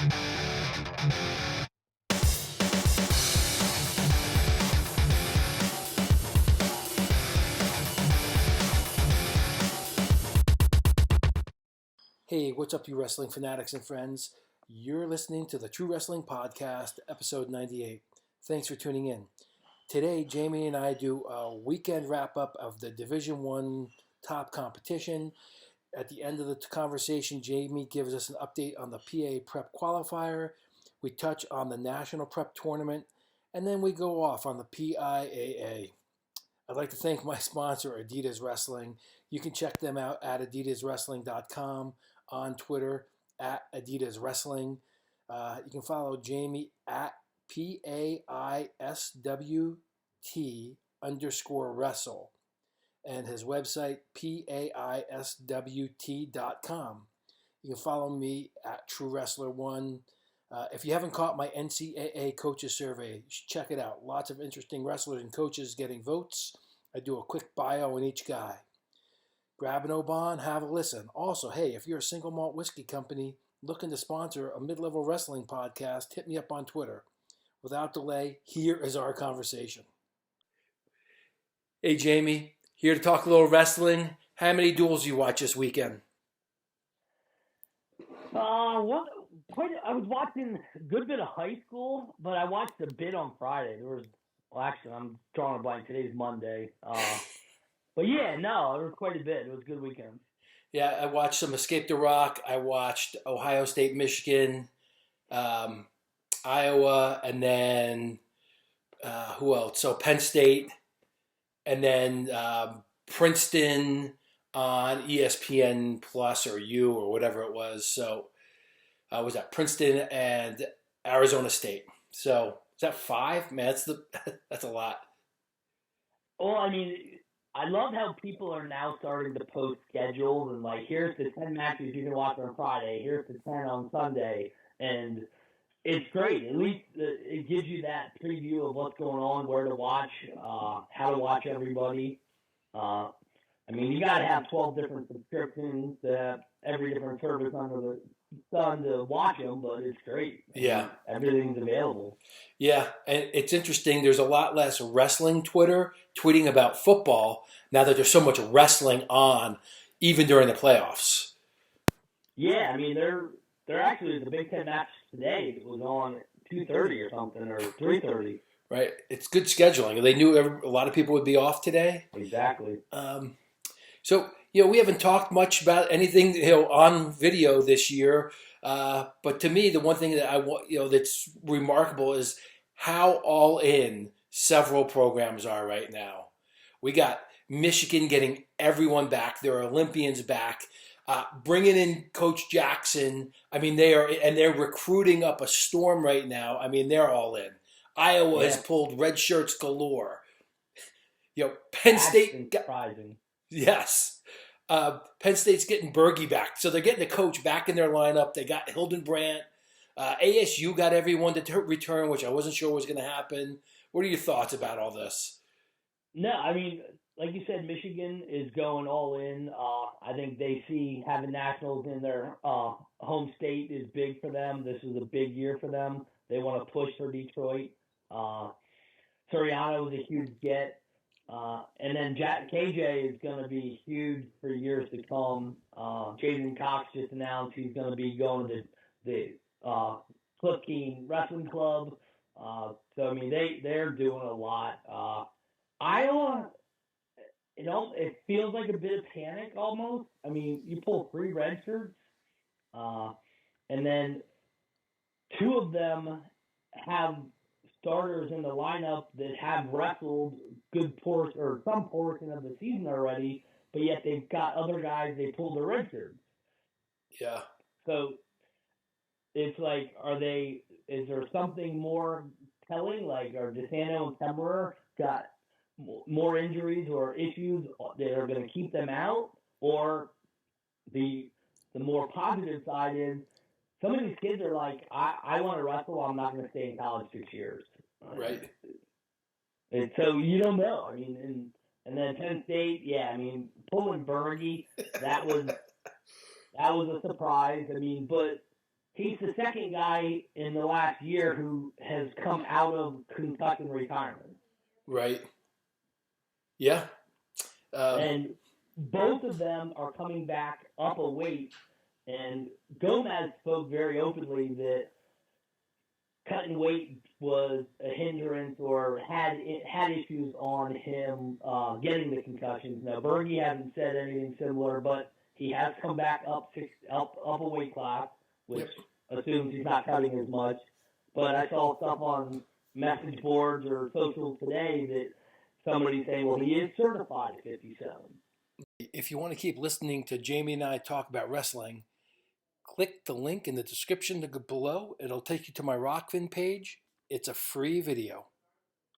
Hey, what's up, you wrestling fanatics and friends? You're listening to the True Wrestling Podcast, episode 98. Thanks for tuning in. Today, Jamie and I do a weekend wrap-up of the Division One top competition. At the end of the conversation, Jamie gives us an update on the PA Prep Qualifier. We touch on the National Prep Tournament, and then we go off on the PIAA. I'd like to thank my sponsor, Adidas Wrestling. You can check them out at adidaswrestling.com, on Twitter at Adidas Wrestling. You can follow Jamie at PAISWT_wrestle and his website PAISWT.com. You can follow me at True Wrestler 1. If you haven't caught my NCAA coaches survey, you should check it out. Lots of interesting wrestlers and coaches getting votes. I do a quick bio on each guy. Grab an Oban, have a listen. Also, hey, if you're a single malt whiskey company looking to sponsor a mid-level wrestling podcast, hit me up on Twitter. Without delay, here is our conversation. Hey, Jamie, here to talk a little wrestling. How many duels you watch this weekend? I was watching a good bit of high school, but I watched a bit on Friday. I'm drawing a blank. Today's Monday. But yeah, no, there was quite a bit. It was a good weekend. Yeah, I watched some Escape the Rock. I watched Ohio State, Michigan, Iowa, and then who else? So Penn State, and then Princeton on ESPN Plus or U or whatever it was. So was that Princeton and Arizona State? So is that 5? Man, that's a lot. Well, I mean, I love how people are now starting to post schedules and like, here's the 10 matches you can watch on Friday, here's the 10 on Sunday, and it's great. At least it gives you that preview of what's going on, where to watch, how to watch everybody. I mean, you got to have 12 different subscriptions to have every different service under the sun to watch them, but it's great. Yeah. Everything's available. Yeah, and it's interesting. There's a lot less wrestling Twitter tweeting about football now that there's so much wrestling on, even during the playoffs. Yeah, I mean, they're actually the Big Ten match today was on 2:30 or something, or 3:30. Right, it's good scheduling. They knew a lot of people would be off today. Exactly. So we haven't talked much about anything on video this year. But to me, the one thing that I want that's remarkable is how all in several programs are right now. We got Michigan getting everyone back, their Olympians back, bringing in Coach Jackson. I mean, they're recruiting up a storm right now. I mean, they're all in. Iowa has pulled red shirts galore. Penn State. Surprising. Yes. Penn State's getting Berge back. So they're getting the coach back in their lineup. They got Hildenbrandt. ASU got everyone to return, which I wasn't sure was going to happen. What are your thoughts about all this? No, I mean, like you said, Michigan is going all in. I think they see having nationals in their home state is big for them. This is a big year for them. They want to push for Detroit. Soriano was a huge get. And then KJ is going to be huge for years to come. Jason Cox just announced he's going to be going to the Cliff Keen Wrestling Club. So, I mean, they're doing a lot. Iowa, it feels like a bit of panic almost. I mean, you pull 3 red shirts, and then 2 of them have starters in the lineup that have wrestled good portion or some portion of the season already, but yet they've got other guys they pulled their red shirts. Yeah. So it's like, is there something more telling? Like, are DeSanto and Kemmerer got more injuries or issues that are going to keep them out? Or the more positive side is some of these kids are like, I want to wrestle, I'm not going to stay in college 6 years. Right. And so you don't know. I mean, and then Penn State, yeah, I mean, pulling Berge, that was a surprise. I mean, but he's the second guy in the last year who has come out of concussion retirement. Right. Yeah. And both of them are coming back up a weight. And Gomez spoke very openly that cutting weight was a hindrance or had issues on him getting the concussions. Now Berge hasn't said anything similar, but he has come back up a weight class, which assumes he's not cutting as much. But I saw stuff on message boards or socials today that somebody's saying, well, he is certified at 57. If you want to keep listening to Jamie and I talk about wrestling, click the link in the description below. It'll take you to my Rockfin page. It's a free video.